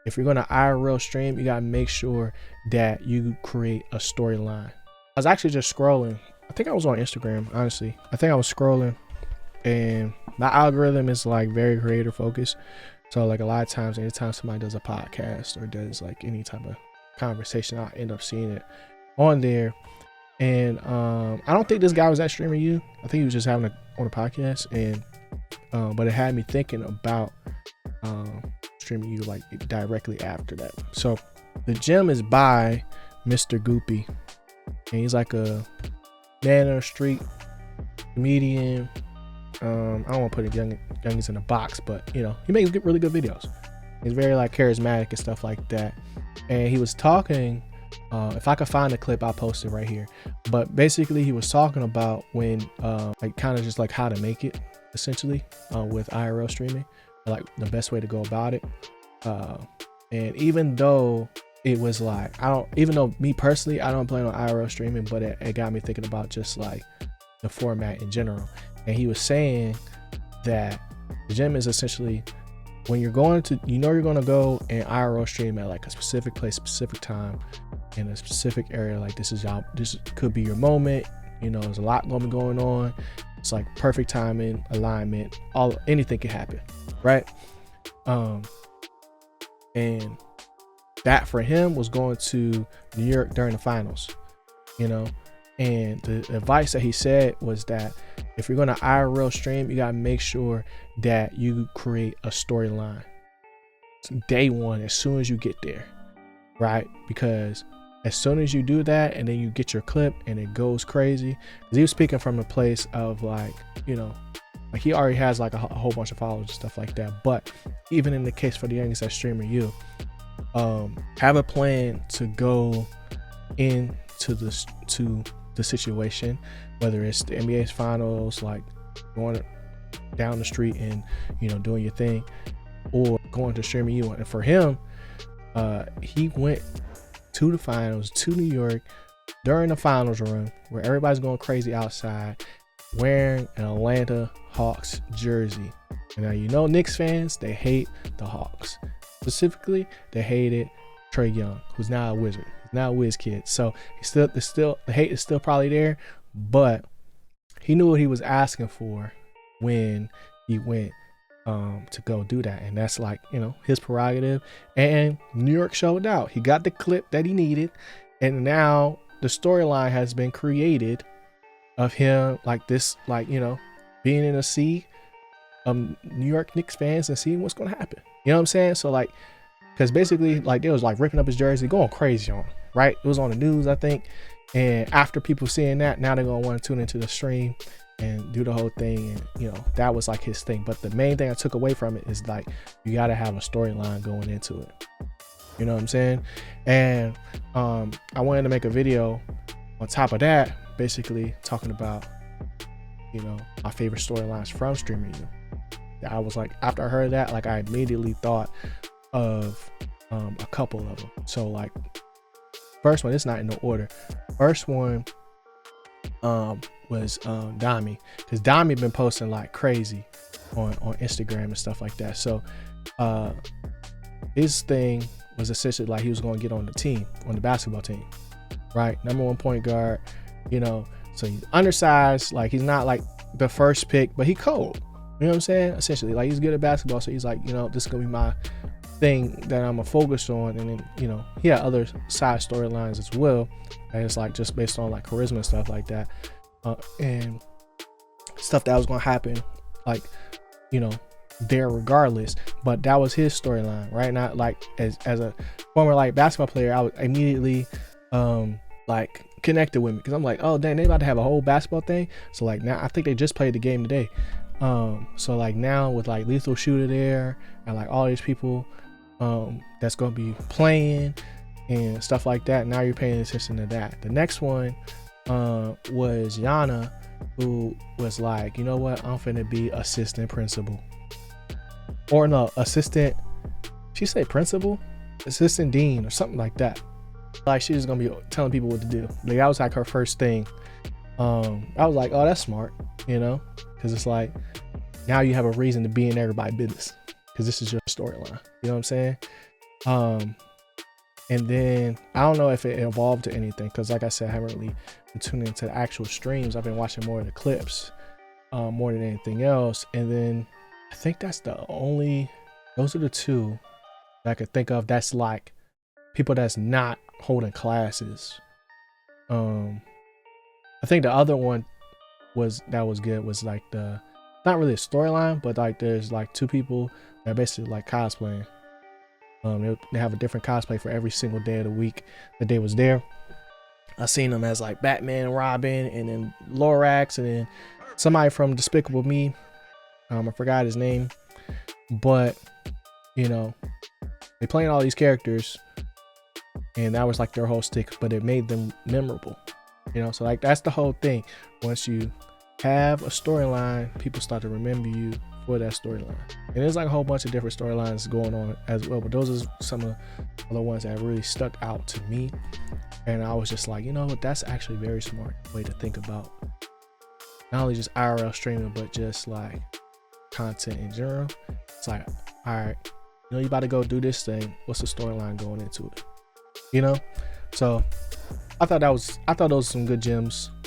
if you're gonna IRL stream, you gotta make sure that you create a storyline. I was actually just scrolling. I think I was on Instagram, honestly. I think I was scrolling, and my algorithm is like very creator focused. So like a lot of times, anytime somebody does a podcast or does like any type of conversation, I'll end up seeing it on there. And I don't think this guy was at Streaming You. I think he was just having on a podcast, and but it had me thinking about Streaming You like directly after that. So the gym is by Mr. Goopy, and he's like a man on the street comedian. I don't want to put youngins in a box, but you know, he makes really good videos. He's very like charismatic and stuff like that. And he was talking, if I could find the clip, I'll post it right here. But basically he was talking about when like kind of just like how to make it essentially with IRL streaming, like the best way to go about it. And even though it was like, even though me personally, I don't plan on IRL streaming, but it got me thinking about just like the format in general. And he was saying that the gym is essentially when you're going to, you're going to go and IRL stream at like a specific place, specific time, in a specific area. Like this could be your moment. You know, there's a lot going to be going on. It's like perfect timing, alignment, anything can happen, right? And that for him was going to New York during the finals, you know. And the advice that he said was that if you're going to IRL stream, you got to make sure that you create a storyline day one as soon as you get there, right? Because as soon as you do that and then you get your clip and it goes crazy, because he was speaking from a place of like, you know, like he already has like a whole bunch of followers and stuff like that. But even in the case for the youngest that Streaming You, have a plan to go into the situation, whether it's the NBA's finals, like going down the street and, you know, doing your thing, or going to Streaming You. And for him, he went to the finals, to New York during the finals run where everybody's going crazy outside, wearing an Atlanta Hawks jersey. And now, you know, Knicks fans, they hate the Hawks. Specifically, they hated Trae Young, who's now a Wizard. Now Wiz kid. So the hate is still probably there, but he knew what he was asking for when he went to go do that. And that's like, you know, his prerogative. And New York showed out. He got the clip that he needed, and now the storyline has been created of him like this, like, you know, being in a sea of New York Knicks fans and seeing what's gonna happen. You know what I'm saying? So like, because basically like they was like ripping up his jersey, going crazy on him. Right, it was on the news, I think, and after people seeing that, now they're gonna want to tune into the stream and do the whole thing. And you know, that was like his thing. But the main thing I took away from it is like, you got to have a storyline going into it. You know what I'm saying? And I wanted to make a video on top of that, basically talking about, you know, my favorite storylines from Streaming You. I was like, after I heard that, like I immediately thought of a couple of them. So like, first one, it's not in no order. First one was Dami, because Dami been posting like crazy on Instagram and stuff like that. So his thing was essentially like he was going to get on the team, on the basketball team, right? #1 point guard, you know, so he's undersized, like he's not like the first pick, but he cold. You know what I'm saying? Essentially, like he's good at basketball, so he's like, you know, this is gonna be my thing that I'm gonna focus on. And then, you know, he had other side storylines as well, and it's like just based on like charisma and stuff like that, and stuff that was gonna happen, like, you know, there regardless. But that was his storyline, right? Not like as a former like basketball player, I was immediately like connected with me, because I'm like, oh dang, they about to have a whole basketball thing. So like now I think they just played the game today. So like now with like Lethal Shooter there and like all these people that's gonna be playing and stuff like that, now you're paying attention to that. The next one was Yana, who was like, you know what, I'm finna be assistant principal, or no, assistant, she said principal, assistant dean or something like that. Like she was gonna be telling people what to do. Like that was like her first thing. I was like, oh, that's smart, you know, because it's like now you have a reason to be in everybody's business, because this is your storyline. You know what I'm saying? And then I don't know if it evolved to anything, because like I said, I haven't really been tuning into the actual streams. I've been watching more of the clips, more than anything else. And then I think those are the two that I could think of that's like people that's not holding classes. I think the other one was good was like not really a storyline, but like there's like two people that basically like cosplaying. They have a different cosplay for every single day of the week that they was there. I seen them as like Batman and Robin, and then Lorax, and then somebody from Despicable Me. I forgot his name, but you know, they playing all these characters, and that was like their whole stick, but it made them memorable. You know, so like that's the whole thing. Once you have a storyline, people start to remember you for that storyline. And there's like a whole bunch of different storylines going on as well, but those are some of the ones that really stuck out to me. And I was just like, you know what, that's actually a very smart way to think about not only just IRL streaming, but just like content in general. It's like, all right, you know, you about to go do this thing. What's the storyline going into it? You know? So I thought those were some good gems.